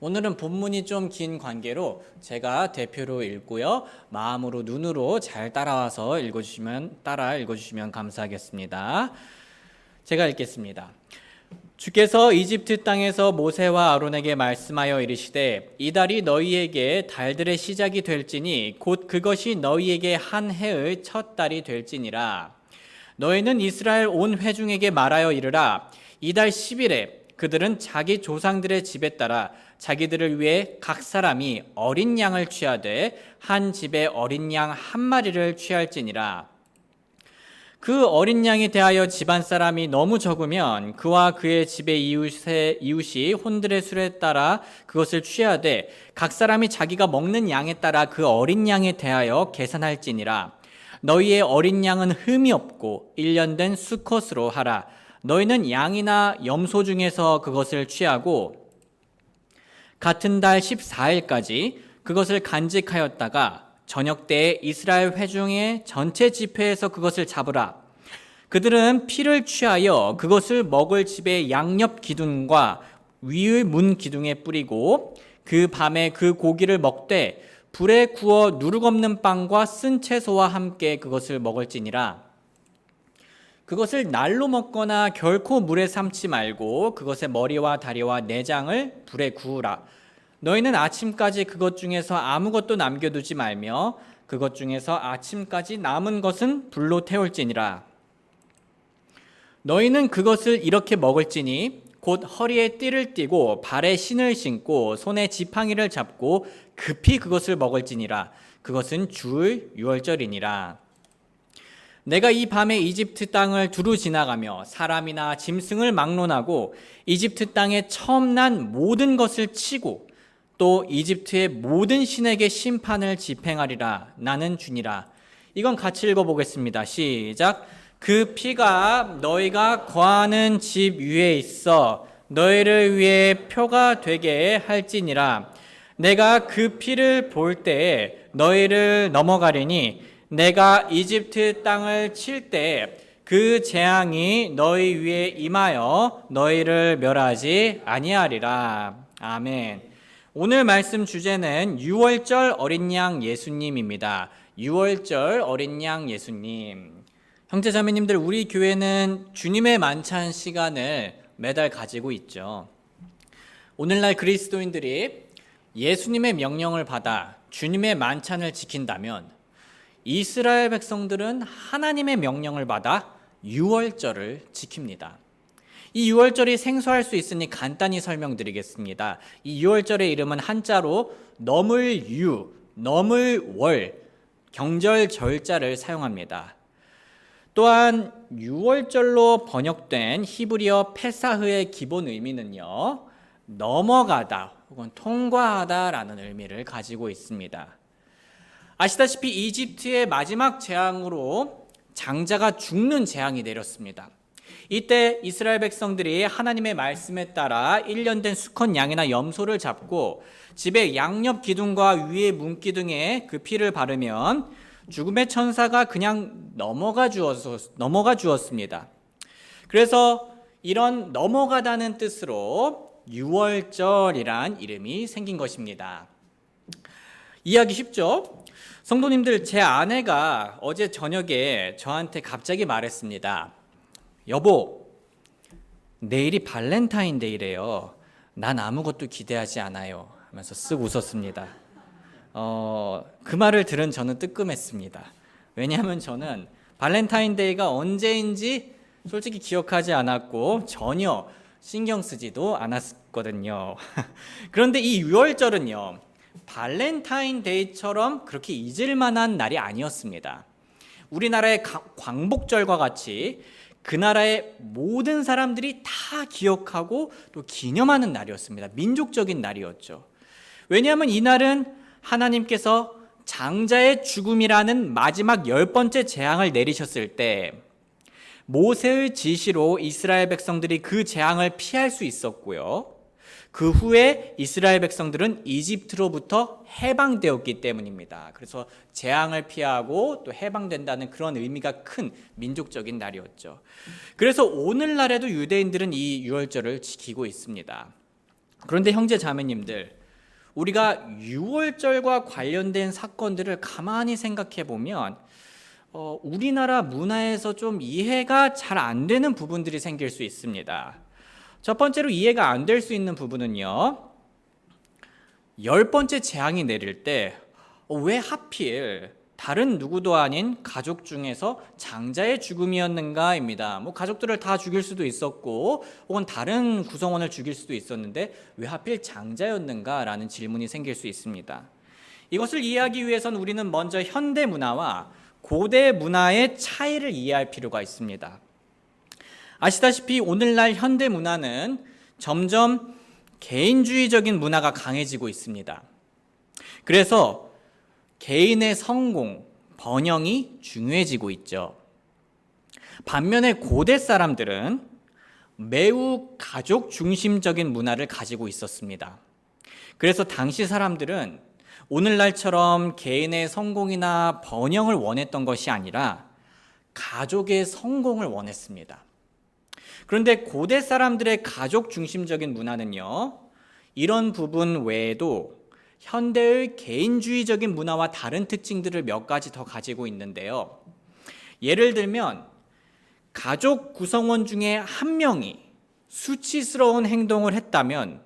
오늘은 본문이 좀 긴 관계로 제가 대표로 읽고요. 마음으로 눈으로 잘 따라 읽어주시면 감사하겠습니다. 제가 읽겠습니다. 주께서 이집트 땅에서 모세와 아론에게 말씀하여 이르시되 이 달이 너희에게 달들의 시작이 될지니 곧 그것이 너희에게 한 해의 첫 달이 될지니라. 너희는 이스라엘 온 회중에게 말하여 이르라. 이 달 10일에 그들은 자기 조상들의 집에 따라 자기들을 위해 각 사람이 어린 양을 취하되 한 집에 어린 양 한 마리를 취할지니라. 그 어린 양에 대하여 집안 사람이 너무 적으면 그와 그의 집의 이웃이 혼들의 수에 따라 그것을 취하되 각 사람이 자기가 먹는 양에 따라 그 어린 양에 대하여 계산할지니라. 너희의 어린 양은 흠이 없고 1년 된 수컷으로 하라. 너희는 양이나 염소 중에서 그것을 취하고 같은 달 14일까지 그것을 간직하였다가 저녁 때에 이스라엘 회중의 전체 집회에서 그것을 잡으라. 그들은 피를 취하여 그것을 먹을 집의 양옆 기둥과 위의 문 기둥에 뿌리고 그 밤에 그 고기를 먹되 불에 구워 누룩 없는 빵과 쓴 채소와 함께 그것을 먹을지니라. 그것을 날로 먹거나 결코 물에 삶지 말고 그것의 머리와 다리와 내장을 불에 구우라. 너희는 아침까지 그것 중에서 아무것도 남겨두지 말며 그것 중에서 아침까지 남은 것은 불로 태울지니라. 너희는 그것을 이렇게 먹을지니 곧 허리에 띠를 띠고 발에 신을 신고 손에 지팡이를 잡고 급히 그것을 먹을지니라. 그것은 주의 유월절이니라. 내가 이 밤에 이집트 땅을 두루 지나가며 사람이나 짐승을 막론하고 이집트 땅에 처음 난 모든 것을 치고 또 이집트의 모든 신에게 심판을 집행하리라. 나는 주니라. 이건 같이 읽어보겠습니다. 시작. 그 피가 너희가 거하는 집 위에 있어 너희를 위해 표가 되게 할지니라. 내가 그 피를 볼 때에 너희를 넘어가리니 내가 이집트 땅을 칠 때 그 재앙이 너희 위에 임하여 너희를 멸하지 아니하리라. 아멘. 오늘 말씀 주제는 유월절 어린 양 예수님입니다. 유월절 어린 양 예수님. 형제자매님들, 우리 교회는 주님의 만찬 시간을 매달 가지고 있죠. 오늘날 그리스도인들이 예수님의 명령을 받아 주님의 만찬을 지킨다면 이스라엘 백성들은 하나님의 명령을 받아 유월절을 지킵니다. 이 유월절이 생소할 수 있으니 간단히 설명드리겠습니다. 이 유월절의 이름은 한자로 넘을 유, 넘을 월, 경절 절자를 사용합니다. 또한 유월절로 번역된 히브리어 페사흐의 기본 의미는요, 넘어가다 혹은 통과하다라는 의미를 가지고 있습니다. 아시다시피 이집트의 마지막 재앙으로 장자가 죽는 재앙이 내렸습니다. 이때 이스라엘 백성들이 하나님의 말씀에 따라 1년 된 수컷 양이나 염소를 잡고 집의 양옆 기둥과 위의 문기둥에 그 피를 바르면 죽음의 천사가 그냥 넘어가 주었습니다. 그래서 이런 넘어가다는 뜻으로 유월절이란 이름이 생긴 것입니다. 이해하기 쉽죠? 성도님들, 제 아내가 어제 저녁에 저한테 갑자기 말했습니다. 여보, 내일이 발렌타인데이래요. 난 아무것도 기대하지 않아요. 하면서 쓱 웃었습니다. 그 말을 들은 저는 뜨끔했습니다. 왜냐하면 저는 발렌타인데이가 언제인지 솔직히 기억하지 않았고 전혀 신경 쓰지도 않았거든요. 그런데 이 유월절은요, 발렌타인데이처럼 그렇게 잊을 만한 날이 아니었습니다. 우리나라의 광복절과 같이 그 나라의 모든 사람들이 다 기억하고 또 기념하는 날이었습니다. 민족적인 날이었죠. 왜냐하면 이 날은 하나님께서 장자의 죽음이라는 마지막 10번째 재앙을 내리셨을 때 모세의 지시로 이스라엘 백성들이 그 재앙을 피할 수 있었고요. 그 후에 이스라엘 백성들은 이집트로부터 해방되었기 때문입니다. 그래서 재앙을 피하고 또 해방된다는 그런 의미가 큰 민족적인 날이었죠. 그래서 오늘날에도 유대인들은 이 유월절을 지키고 있습니다. 그런데 형제 자매님들, 우리가 유월절과 관련된 사건들을 가만히 생각해 보면 우리나라 문화에서 좀 이해가 잘 안 되는 부분들이 생길 수 있습니다. 첫 번째로 이해가 안 될 수 있는 부분은요, 10번째 재앙이 내릴 때 왜 하필 다른 누구도 아닌 가족 중에서 장자의 죽음이었는가입니다. 가족들을 다 죽일 수도 있었고 혹은 다른 구성원을 죽일 수도 있었는데 왜 하필 장자였는가라는 질문이 생길 수 있습니다. 이것을 이해하기 위해선 우리는 먼저 현대 문화와 고대 문화의 차이를 이해할 필요가 있습니다. 아시다시피 오늘날 현대 문화는 점점 개인주의적인 문화가 강해지고 있습니다. 그래서 개인의 성공, 번영이 중요해지고 있죠. 반면에 고대 사람들은 매우 가족 중심적인 문화를 가지고 있었습니다. 그래서 당시 사람들은 오늘날처럼 개인의 성공이나 번영을 원했던 것이 아니라 가족의 성공을 원했습니다. 그런데 고대 사람들의 가족 중심적인 문화는요, 이런 부분 외에도 현대의 개인주의적인 문화와 다른 특징들을 몇 가지 더 가지고 있는데요. 예를 들면 가족 구성원 중에 한 명이 수치스러운 행동을 했다면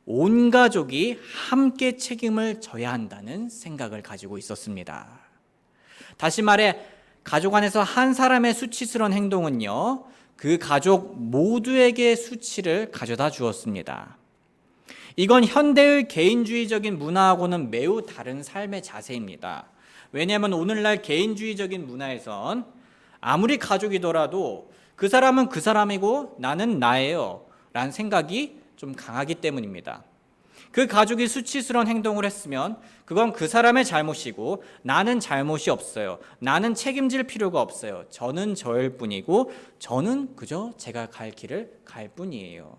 온 가족이 함께 책임을 져야 한다는 생각을 가지고 있었습니다. 다시 말해 가족 안에서 한 사람의 수치스러운 행동은요, 그 가족 모두에게 수치를 가져다 주었습니다. 이건 현대의 개인주의적인 문화하고는 매우 다른 삶의 자세입니다. 왜냐하면 오늘날 개인주의적인 문화에선 아무리 가족이더라도 그 사람은 그 사람이고 나는 나예요 라는 생각이 좀 강하기 때문입니다. 그 가족이 수치스러운 행동을 했으면 그건 그 사람의 잘못이고 나는 잘못이 없어요. 나는 책임질 필요가 없어요. 저는 저일 뿐이고 저는 그저 제가 갈 길을 갈 뿐이에요.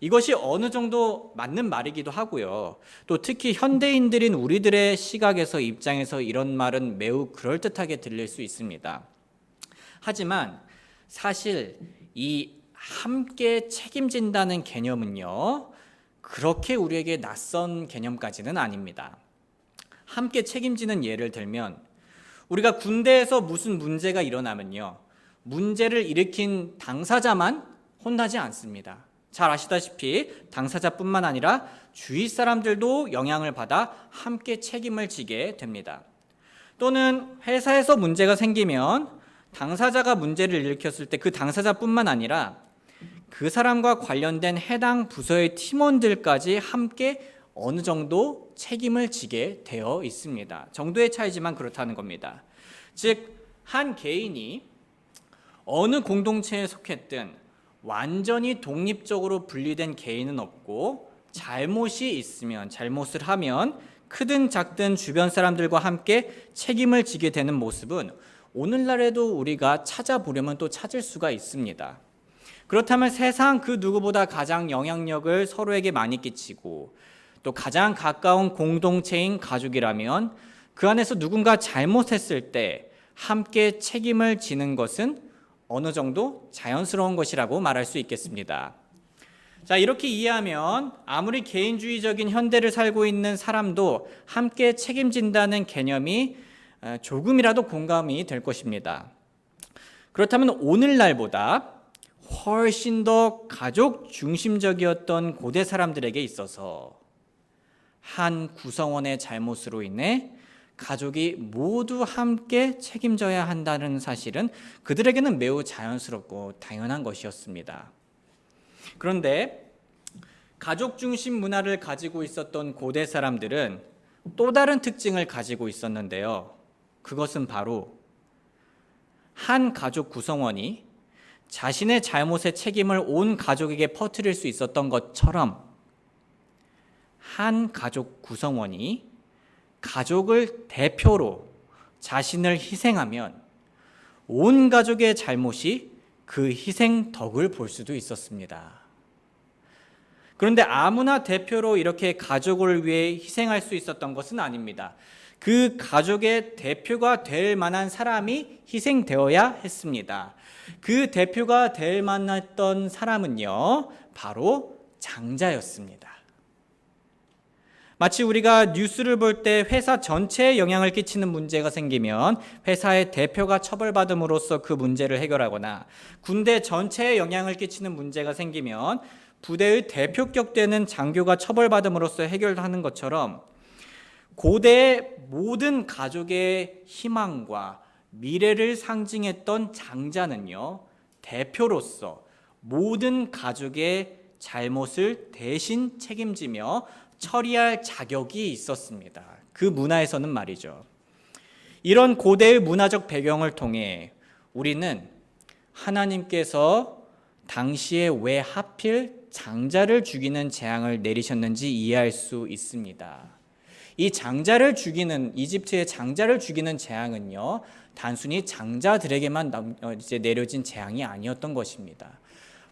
이것이 어느 정도 맞는 말이기도 하고요. 또 특히 현대인들인 우리들의 시각에서 입장에서 이런 말은 매우 그럴듯하게 들릴 수 있습니다. 하지만 사실 이 함께 책임진다는 개념은요, 그렇게 우리에게 낯선 개념까지는 아닙니다. 함께 책임지는 예를 들면 우리가 군대에서 무슨 문제가 일어나면요, 문제를 일으킨 당사자만 혼나지 않습니다. 잘 아시다시피 당사자뿐만 아니라 주위 사람들도 영향을 받아 함께 책임을 지게 됩니다. 또는 회사에서 문제가 생기면 당사자가 문제를 일으켰을 때 그 당사자뿐만 아니라 그 사람과 관련된 해당 부서의 팀원들까지 함께 어느 정도 책임을 지게 되어 있습니다. 정도의 차이지만 그렇다는 겁니다. 즉, 한 개인이 어느 공동체에 속했든 완전히 독립적으로 분리된 개인은 없고 잘못이 있으면, 잘못을 하면 크든 작든 주변 사람들과 함께 책임을 지게 되는 모습은 오늘날에도 우리가 찾아보려면 또 찾을 수가 있습니다. 그렇다면 세상 그 누구보다 가장 영향력을 서로에게 많이 끼치고 또 가장 가까운 공동체인 가족이라면 그 안에서 누군가 잘못했을 때 함께 책임을 지는 것은 어느 정도 자연스러운 것이라고 말할 수 있겠습니다. 자, 이렇게 이해하면 아무리 개인주의적인 현대를 살고 있는 사람도 함께 책임진다는 개념이 조금이라도 공감이 될 것입니다. 그렇다면 오늘날보다 훨씬 더 가족 중심적이었던 고대 사람들에게 있어서 한 구성원의 잘못으로 인해 가족이 모두 함께 책임져야 한다는 사실은 그들에게는 매우 자연스럽고 당연한 것이었습니다. 그런데 가족 중심 문화를 가지고 있었던 고대 사람들은 또 다른 특징을 가지고 있었는데요. 그것은 바로 한 가족 구성원이 자신의 잘못의 책임을 온 가족에게 퍼뜨릴 수 있었던 것처럼 한 가족 구성원이 가족을 대표로 자신을 희생하면 온 가족의 잘못이 그 희생 덕을 볼 수도 있었습니다. 그런데 아무나 대표로 이렇게 가족을 위해 희생할 수 있었던 것은 아닙니다. 그 가족의 대표가 될 만한 사람이 희생되어야 했습니다. 그 대표가 될 만했던 사람은요, 바로 장자였습니다. 마치 우리가 뉴스를 볼 때 회사 전체에 영향을 끼치는 문제가 생기면 회사의 대표가 처벌받음으로써 그 문제를 해결하거나, 군대 전체에 영향을 끼치는 문제가 생기면 부대의 대표격 되는 장교가 처벌받음으로써 해결하는 것처럼, 고대의 모든 가족의 희망과 미래를 상징했던 장자는요, 대표로서 모든 가족의 잘못을 대신 책임지며 처리할 자격이 있었습니다. 그 문화에서는 말이죠. 이런 고대의 문화적 배경을 통해 우리는 하나님께서 당시에 왜 하필 장자를 죽이는 재앙을 내리셨는지 이해할 수 있습니다. 이 장자를 죽이는, 이집트의 장자를 죽이는 재앙은요, 단순히 장자들에게만 내려진 재앙이 아니었던 것입니다.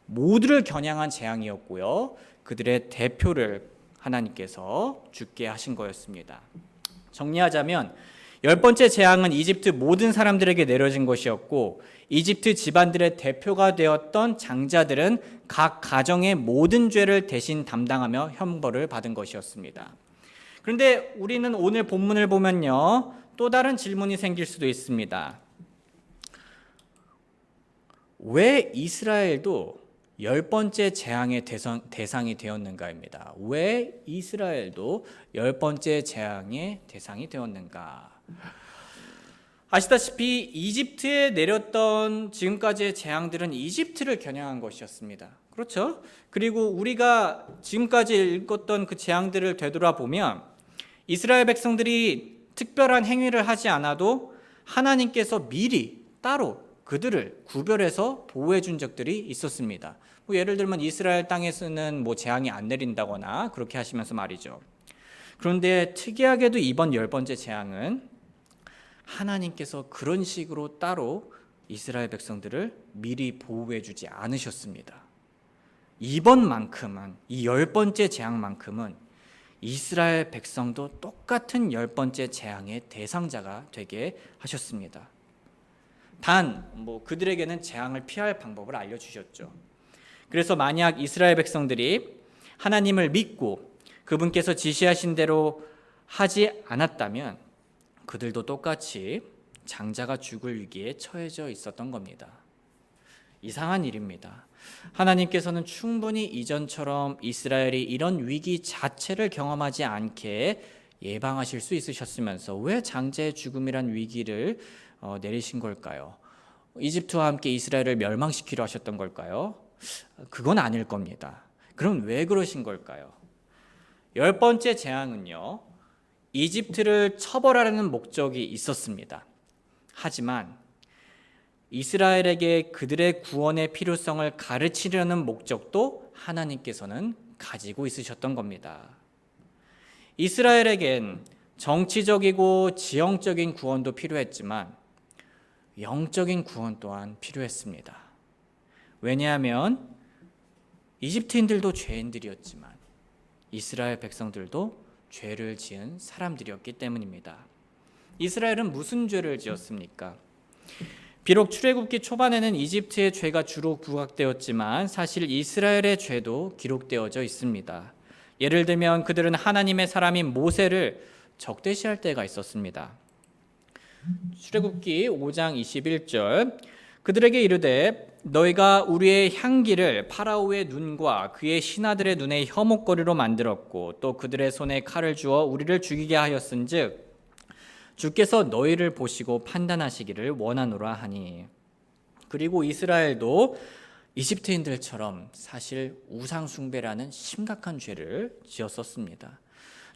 모두를 겨냥한 재앙이었고요, 그들의 대표를 하나님께서 죽게 하신 거였습니다. 정리하자면 10번째 재앙은 이집트 모든 사람들에게 내려진 것이었고, 이집트 집안들의 대표가 되었던 장자들은 각 가정의 모든 죄를 대신 담당하며 형벌을 받은 것이었습니다. 그런데 우리는 오늘 본문을 보면요, 또 다른 질문이 생길 수도 있습니다. 왜 이스라엘도 10번째 재앙의 대상이 되었는가입니다. 왜 이스라엘도 10번째 재앙의 대상이 되었는가? 아시다시피 이집트에 내렸던 지금까지의 재앙들은 이집트를 겨냥한 것이었습니다. 그렇죠? 그리고 우리가 지금까지 읽었던 그 재앙들을 되돌아보면 이스라엘 백성들이 특별한 행위를 하지 않아도 하나님께서 미리 따로 그들을 구별해서 보호해 준 적들이 있었습니다. 예를 들면 이스라엘 땅에서는 재앙이 안 내린다거나 그렇게 하시면서 말이죠. 그런데 특이하게도 이번 10번째 재앙은 하나님께서 그런 식으로 따로 이스라엘 백성들을 미리 보호해 주지 않으셨습니다. 이번만큼은, 이 10번째 재앙만큼은 이스라엘 백성도 똑같은 10번째 재앙의 대상자가 되게 하셨습니다. 단 그들에게는 재앙을 피할 방법을 알려주셨죠. 그래서 만약 이스라엘 백성들이 하나님을 믿고 그분께서 지시하신 대로 하지 않았다면 그들도 똑같이 장자가 죽을 위기에 처해져 있었던 겁니다. 이상한 일입니다. 하나님께서는 충분히 이전처럼 이스라엘이 이런 위기 자체를 경험하지 않게 예방하실 수 있으셨으면서 왜 장자의 죽음이란 위기를 내리신 걸까요? 이집트와 함께 이스라엘을 멸망시키려 하셨던 걸까요? 그건 아닐 겁니다. 그럼 왜 그러신 걸까요? 10번째 재앙은요, 이집트를 처벌하려는 목적이 있었습니다. 하지만 이스라엘에게 그들의 구원의 필요성을 가르치려는 목적도 하나님께서는 가지고 있으셨던 겁니다. 이스라엘에겐 정치적이고 지형적인 구원도 필요했지만 영적인 구원 또한 필요했습니다. 왜냐하면 이집트인들도 죄인들이었지만 이스라엘 백성들도 죄를 지은 사람들이었기 때문입니다. 이스라엘은 무슨 죄를 지었습니까? 비록 출애굽기 초반에는 이집트의 죄가 주로 부각되었지만 사실 이스라엘의 죄도 기록되어져 있습니다. 예를 들면 그들은 하나님의 사람인 모세를 적대시할 때가 있었습니다. 출애굽기 5장 21절, 그들에게 이르되 너희가 우리의 향기를 파라오의 눈과 그의 신하들의 눈에 혐오거리로 만들었고 또 그들의 손에 칼을 주어 우리를 죽이게 하였은즉 주께서 너희를 보시고 판단하시기를 원하노라 하니. 그리고 이스라엘도 이집트인들처럼 사실 우상숭배라는 심각한 죄를 지었었습니다.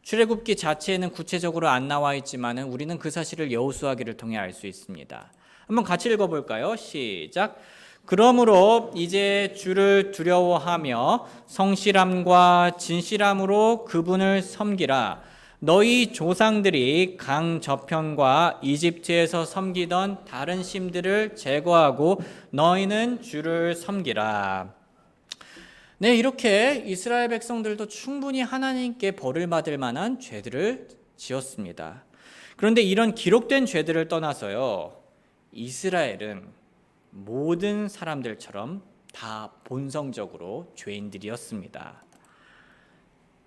출애굽기 자체에는 구체적으로 안 나와 있지만 우리는 그 사실을 여호수아기를 통해 알 수 있습니다. 한번 같이 읽어볼까요? 시작. 그러므로 이제 주를 두려워하며 성실함과 진실함으로 그분을 섬기라. 너희 조상들이 강 저편과 이집트에서 섬기던 다른 신들을 제거하고 너희는 주를 섬기라. 네, 이렇게 이스라엘 백성들도 충분히 하나님께 벌을 받을 만한 죄들을 지었습니다. 그런데 이런 기록된 죄들을 떠나서요, 이스라엘은 모든 사람들처럼 다 본성적으로 죄인들이었습니다.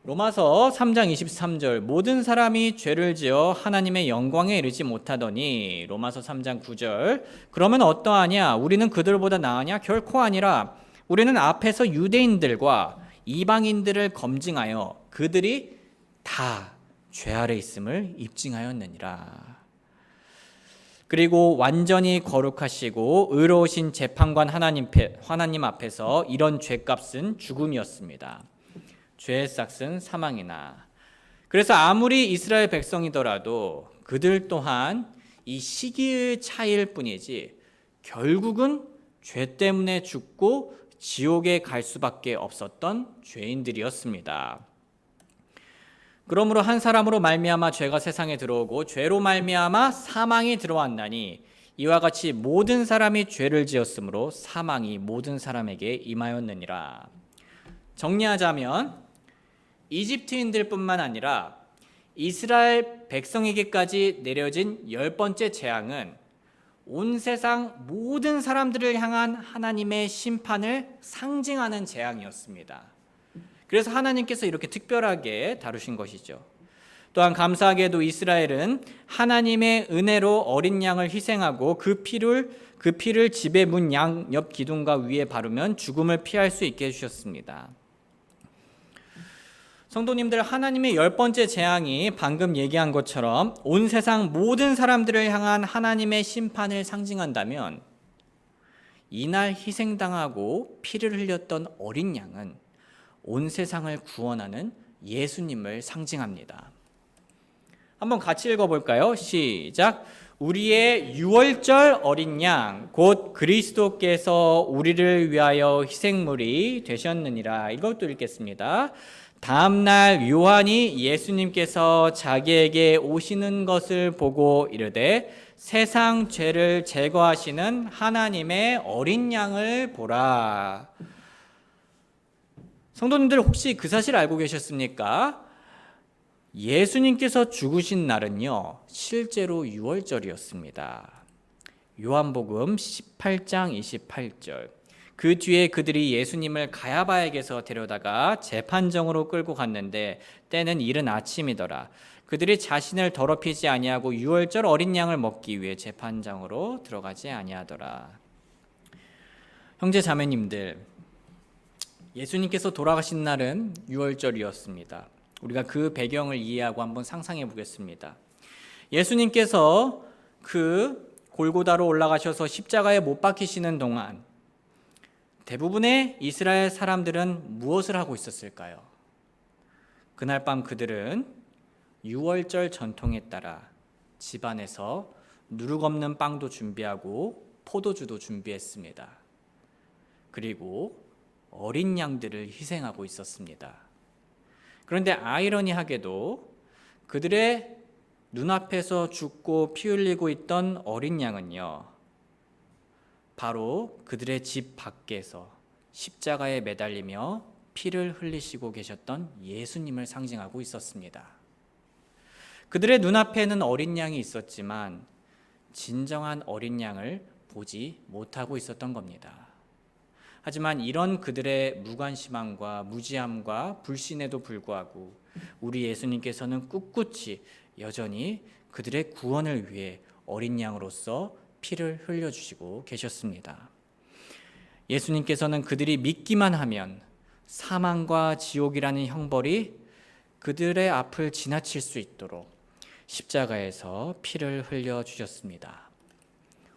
로마서 3장 23절 모든 사람이 죄를 지어 하나님의 영광에 이르지 못하더니 로마서 3장 9절 그러면 어떠하냐 우리는 그들보다 나으냐 결코 아니라 우리는 앞에서 유대인들과 이방인들을 검증하여 그들이 다 죄 아래 있음을 입증하였느니라. 그리고 완전히 거룩하시고 의로우신 재판관 하나님 앞에서 이런 죄값은 죽음이었습니다. 죄의 삭은 사망이나. 그래서 아무리 이스라엘 백성이더라도 그들 또한 이 시기의 차이일 뿐이지 결국은 죄 때문에 죽고 지옥에 갈 수밖에 없었던 죄인들이었습니다. 그러므로 한 사람으로 말미암아 죄가 세상에 들어오고 죄로 말미암아 사망이 들어왔나니 이와 같이 모든 사람이 죄를 지었으므로 사망이 모든 사람에게 임하였느니라. 정리하자면 이집트인들뿐만 아니라 이스라엘 백성에게까지 내려진 10번째 재앙은 온 세상 모든 사람들을 향한 하나님의 심판을 상징하는 재앙이었습니다. 그래서 하나님께서 이렇게 특별하게 다루신 것이죠. 또한 감사하게도 이스라엘은 하나님의 은혜로 어린 양을 희생하고 그 피를 집의 문 양 옆 기둥과 위에 바르면 죽음을 피할 수 있게 해주셨습니다. 성도님들, 하나님의 10번째 재앙이 방금 얘기한 것처럼 온 세상 모든 사람들을 향한 하나님의 심판을 상징한다면 이날 희생당하고 피를 흘렸던 어린 양은 온 세상을 구원하는 예수님을 상징합니다. 한번 같이 읽어볼까요? 시작. 우리의 유월절 어린 양 곧 그리스도께서 우리를 위하여 희생물이 되셨느니라. 이것도 읽겠습니다. 다음날 요한이 예수님께서 자기에게 오시는 것을 보고 이르되 세상 죄를 제거하시는 하나님의 어린 양을 보라. 성도님들 혹시 그 사실 알고 계셨습니까? 예수님께서 죽으신 날은요 실제로 유월절이었습니다. 요한복음 18장 28절 그 뒤에 그들이 예수님을 가야바에게서 데려다가 재판정으로 끌고 갔는데 때는 이른 아침이더라. 그들이 자신을 더럽히지 아니하고 유월절 어린 양을 먹기 위해 재판장으로 들어가지 아니하더라. 형제 자매님들, 예수님께서 돌아가신 날은 유월절이었습니다. 우리가 그 배경을 이해하고 한번 상상해 보겠습니다. 예수님께서 그 골고다로 올라가셔서 십자가에 못 박히시는 동안 대부분의 이스라엘 사람들은 무엇을 하고 있었을까요? 그날 밤 그들은 유월절 전통에 따라 집안에서 누룩 없는 빵도 준비하고 포도주도 준비했습니다. 그리고 어린 양들을 희생하고 있었습니다. 그런데 아이러니하게도 그들의 눈앞에서 죽고 피 흘리고 있던 어린 양은요, 바로 그들의 집 밖에서 십자가에 매달리며 피를 흘리시고 계셨던 예수님을 상징하고 있었습니다. 그들의 눈앞에는 어린 양이 있었지만 진정한 어린 양을 보지 못하고 있었던 겁니다. 하지만 이런 그들의 무관심함과 무지함과 불신에도 불구하고 우리 예수님께서는 꿋꿋이 여전히 그들의 구원을 위해 어린 양으로서 피를 흘려주시고 계셨습니다. 예수님께서는 그들이 믿기만 하면 사망과 지옥이라는 형벌이 그들의 앞을 지나칠 수 있도록 십자가에서 피를 흘려주셨습니다.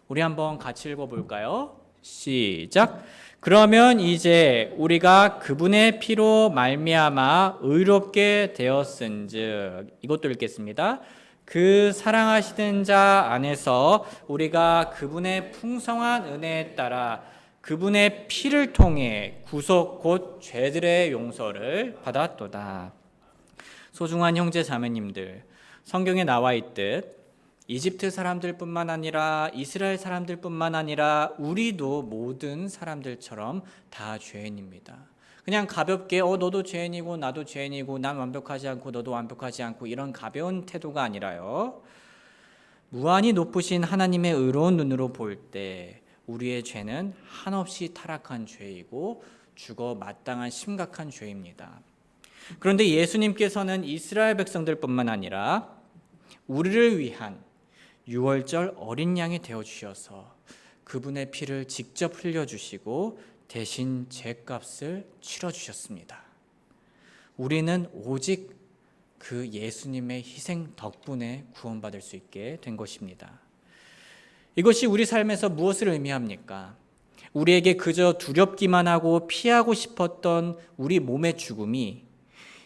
우리 한번 같이 읽어볼까요? 시작. 그러면 이제 우리가 그분의 피로 말미암아 의롭게 되었은즉, 이것도 읽겠습니다. 그 사랑하시는 자 안에서 우리가 그분의 풍성한 은혜에 따라 그분의 피를 통해 구속 곧 죄들의 용서를 받았도다. 소중한 형제 자매님들, 성경에 나와 있듯 이집트 사람들뿐만 아니라 이스라엘 사람들뿐만 아니라 우리도 모든 사람들처럼 다 죄인입니다. 그냥 가볍게 너도 죄인이고 나도 죄인이고 난 완벽하지 않고 너도 완벽하지 않고 이런 가벼운 태도가 아니라요, 무한히 높으신 하나님의 의로운 눈으로 볼 때 우리의 죄는 한없이 타락한 죄이고 죽어 마땅한 심각한 죄입니다. 그런데 예수님께서는 이스라엘 백성들뿐만 아니라 우리를 위한 유월절 어린 양이 되어 주셔서 그분의 피를 직접 흘려 주시고 대신 죄값을 치러 주셨습니다. 우리는 오직 그 예수님의 희생 덕분에 구원받을 수 있게 된 것입니다. 이것이 우리 삶에서 무엇을 의미합니까? 우리에게 그저 두렵기만 하고 피하고 싶었던 우리 몸의 죽음이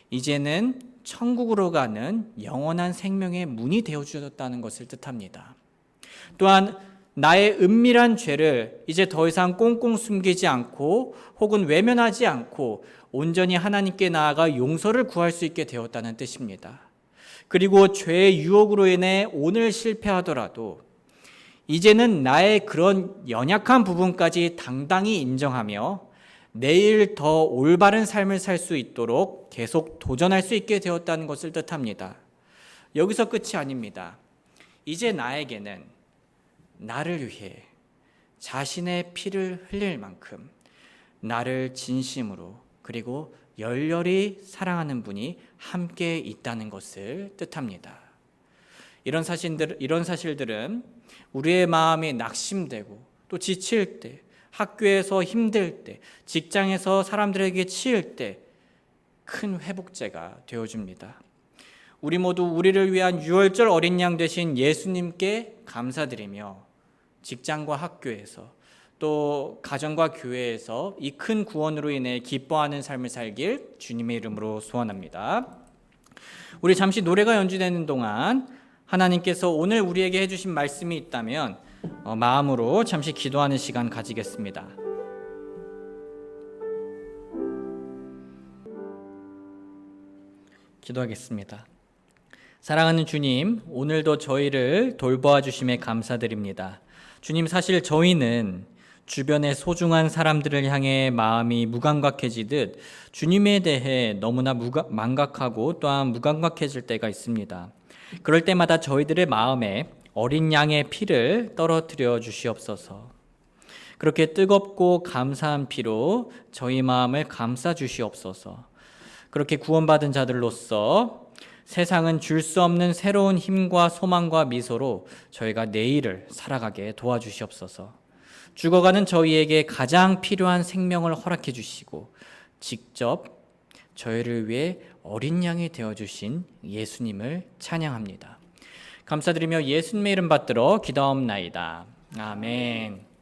이제는 천국으로 가는 영원한 생명의 문이 되어 주었다는 것을 뜻합니다. 또한 나의 은밀한 죄를 이제 더 이상 꽁꽁 숨기지 않고 혹은 외면하지 않고 온전히 하나님께 나아가 용서를 구할 수 있게 되었다는 뜻입니다. 그리고 죄의 유혹으로 인해 오늘 실패하더라도 이제는 나의 그런 연약한 부분까지 당당히 인정하며 내일 더 올바른 삶을 살 수 있도록 계속 도전할 수 있게 되었다는 것을 뜻합니다. 여기서 끝이 아닙니다. 이제 나에게는 나를 위해 자신의 피를 흘릴 만큼 나를 진심으로 그리고 열렬히 사랑하는 분이 함께 있다는 것을 뜻합니다. 이런 사실들은 우리의 마음이 낙심되고 또 지칠 때, 학교에서 힘들 때, 직장에서 사람들에게 치일 때 큰 회복제가 되어줍니다. 우리 모두 우리를 위한 유월절 어린 양 되신 예수님께 감사드리며 직장과 학교에서 또 가정과 교회에서 이 큰 구원으로 인해 기뻐하는 삶을 살길 주님의 이름으로 소원합니다. 우리 잠시 노래가 연주되는 동안 하나님께서 오늘 우리에게 해주신 말씀이 있다면 마음으로 잠시 기도하는 시간 가지겠습니다. 기도하겠습니다. 사랑하는 주님, 오늘도 저희를 돌보아 주심에 감사드립니다. 주님, 사실 저희는 주변의 소중한 사람들을 향해 마음이 무감각해지듯 주님에 대해 너무나 망각하고 또한 무감각해질 때가 있습니다. 그럴 때마다 저희들의 마음에 어린 양의 피를 떨어뜨려 주시옵소서. 그렇게 뜨겁고 감사한 피로 저희 마음을 감싸 주시옵소서. 그렇게 구원받은 자들로서 세상은 줄 수 없는 새로운 힘과 소망과 미소로 저희가 내일을 살아가게 도와주시옵소서. 죽어가는 저희에게 가장 필요한 생명을 허락해 주시고 직접 저희를 위해 어린 양이 되어주신 예수님을 찬양합니다. 감사드리며 예수님의 이름 받들어 기도하옵나이다. 아멘.